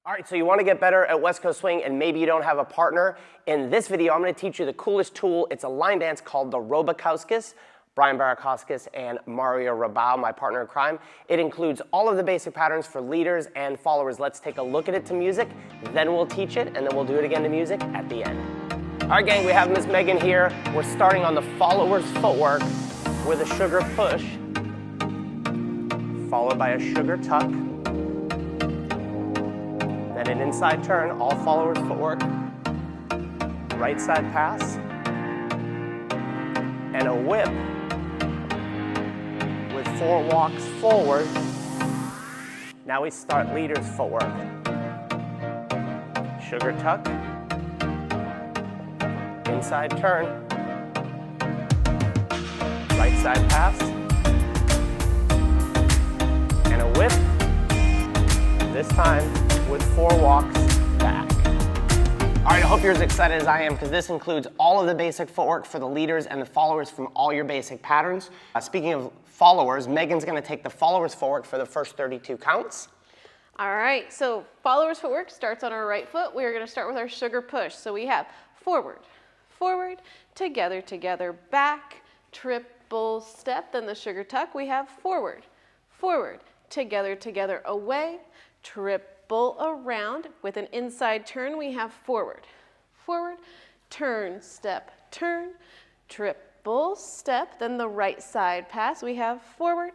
All right, so you want to get better at West Coast swing and maybe you don't have a partner. In this video, I'm going to teach you the coolest tool. It's a line dance called the Robakauskas, Brian Barakauskas and Mario Rabau, my partner in crime. It includes all of the basic patterns for leaders and followers. Let's take a look at it to music, then we'll teach it, and then we'll do it again to music at the end. All right, gang, we have Miss Megan here. We're starting on the follower's footwork with a sugar push, followed by a sugar tuck. Then an inside turn, all followers footwork, right side pass, and a whip with 4 walks forward. Now we start leader's footwork. Sugar tuck, inside turn, right side pass, and a whip, this time with 4 walks back. All right, I hope you're as excited as I am because this includes all of the basic footwork for the leaders and the followers from all your basic patterns. Speaking of followers, Megan's gonna take the followers footwork for the first 32 counts. All right, so followers footwork starts on our right foot. We are gonna start with our sugar push. So we have forward, forward, together, together, back, triple step, then the sugar tuck. We have forward, forward, together, together, away, triple around with an inside turn. We have forward, forward, turn, step, turn, triple step, then the right side pass. We have forward,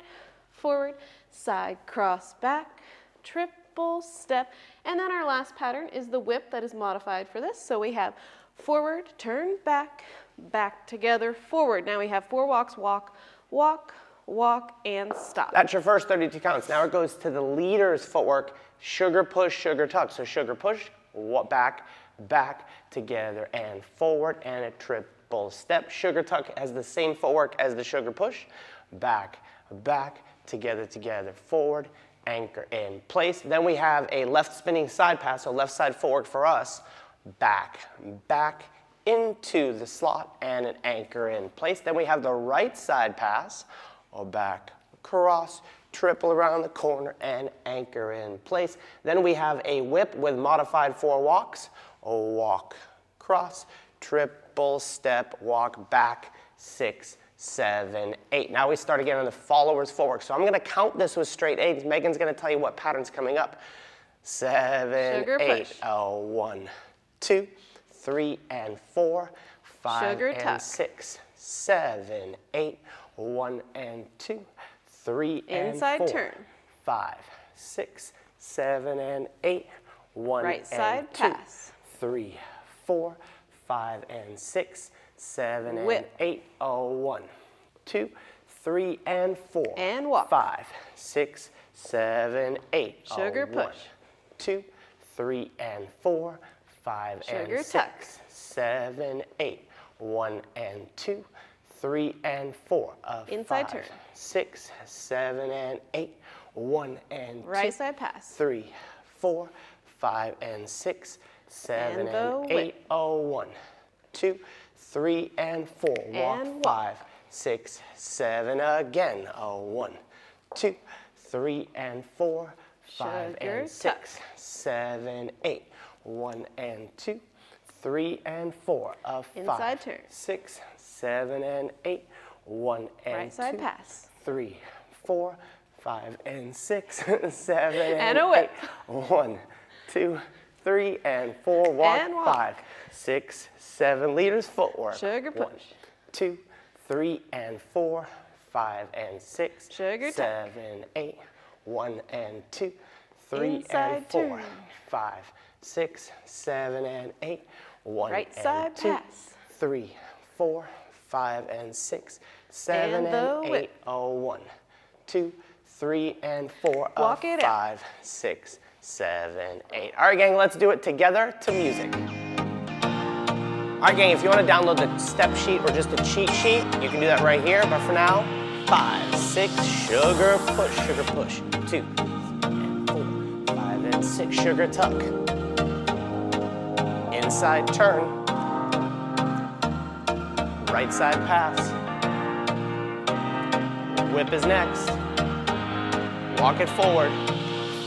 forward, side cross back, triple step, and then our last pattern is the whip that is modified for this. So we have forward, turn, back, back, together, forward. Now we have 4 walks, walk, walk, walk, and stop. That's your first 32 counts. Now it goes to the leader's footwork, sugar push, sugar tuck. So sugar push, back, back, together, and forward, and a triple step. Sugar tuck has the same footwork as the sugar push, back, back, together, together, forward, anchor in place. Then we have a left spinning side pass, so left side footwork for us, back, back, into the slot, and an anchor in place. Then we have the right side pass, back, cross, triple around the corner, and anchor in place. Then we have a whip with modified 4 walks, walk, cross, triple step, walk back, 6, 7, 8. Now we start again on the follower's footwork. So I'm going to count this with straight 8s. Megan's going to tell you what pattern's coming up. 7, Sugar 8. push. 1, 2, 3, and 4, 5, Sugar and tuck. 6, 7, 8, 1 and 2, 3 and 4, Inside turn. 5, 6, 7 and 8, 1 Right and side 2, pass. 3, 4, 5 and 6, 7 Whip. and 8, 1, 2, 3 and 4, And walk. 5, 6, 7, 8, Sugar 1, push. 2, 3 and 4, 5 Sugar and 6, tuck. 7, 8, 1 and 2, 3 and 4, Inside 5, turn. 6, 7 and 8, 1 and 2, Right side pass. 3, 4, 5 and 6, 7 And the and 8, 1, 2, 3 and 4, walk, And walk. 5, 6, 7 again, 1, 2, 3 and 4, 5 Sugar and tuck. 6, 7, 8, 1 and 2, 3 and 4, 5, Inside turn. 6, 7 and 8, 1 and Right side 2, pass. 3, 4, 5 and 6, 7 And a whip. 8, 1, 2, 3 and 4, walk, And walk. 5, 6, 7, leaders footwork. Sugar 1, push. 2, 3 and 4, 5 and 6, Sugar tuck. 7, 8, 1 and 2, 3 Inside and 4, turn. 5, 6, 7 and 8, 1 Right and side 2, pass. 3, 4, 5 and 6, 7 And the and 8, whip. 1, 2, 3 and 4, Walk it out. 5, 6, 7, 8. All right, gang, let's do it together to music. All right, gang, if you want to download the step sheet or just a cheat sheet, you can do that right here. But for now, 5, 6, sugar push, 2 and 4, 5 and 6, sugar tuck. Inside turn, right side pass. Whip is next. Walk it forward.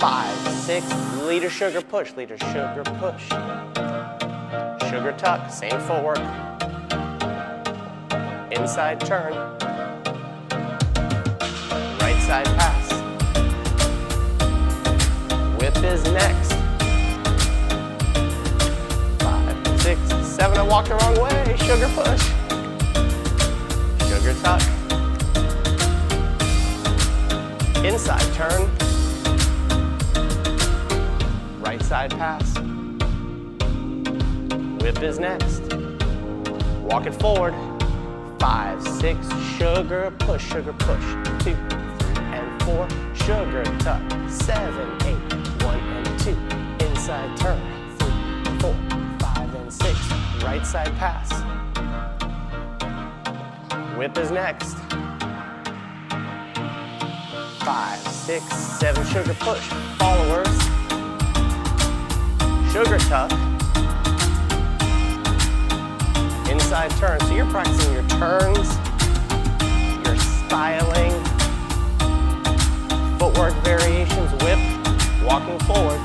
5, 6, Leader, sugar, push, leader, sugar, push. Sugar tuck, same footwork. Inside turn. Right side pass. Whip is next. 5, 6, 7, I walked the wrong way. Sugar push. Sugar tuck. Inside turn. Right side pass. Whip is next. Walk it forward. 5, 6, sugar push, 2, 3, and 4, sugar tuck. 7, 8, 1 and 2. Inside turn. 3, 4, 5 and 6. Right side pass. Whip is next. 5, 6, 7, sugar push. Followers. Sugar tuck. Inside turn. So you're practicing your turns, your styling, footwork variations, whip, walking forward.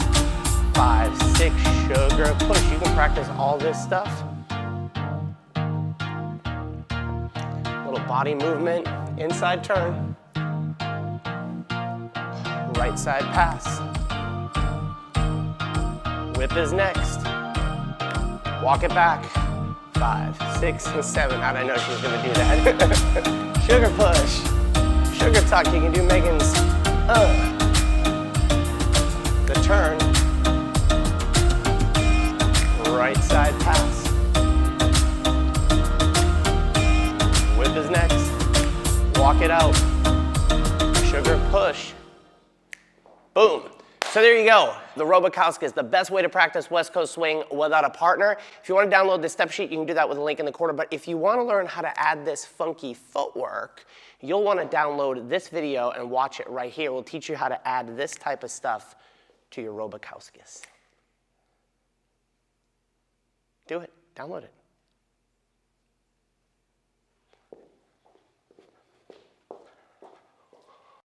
5, 6, sugar push. You can practice all this stuff. Little body movement, inside turn. Right side pass. Whip is next. Walk it back. 5, 6, and 7. How did I know she was going to do that? Sugar push. Sugar tuck. You can do Megan's. The turn. Right side pass. Whip is next. Walk it out. Sugar push. Boom. So there you go. The Robokowski is the best way to practice West Coast swing without a partner. If you want to download the step sheet, you can do that with a link in the corner. But if you want to learn how to add this funky footwork, you'll want to download this video and watch it right here. We'll teach you how to add this type of stuff to your Robokowskis. Do it. Download it.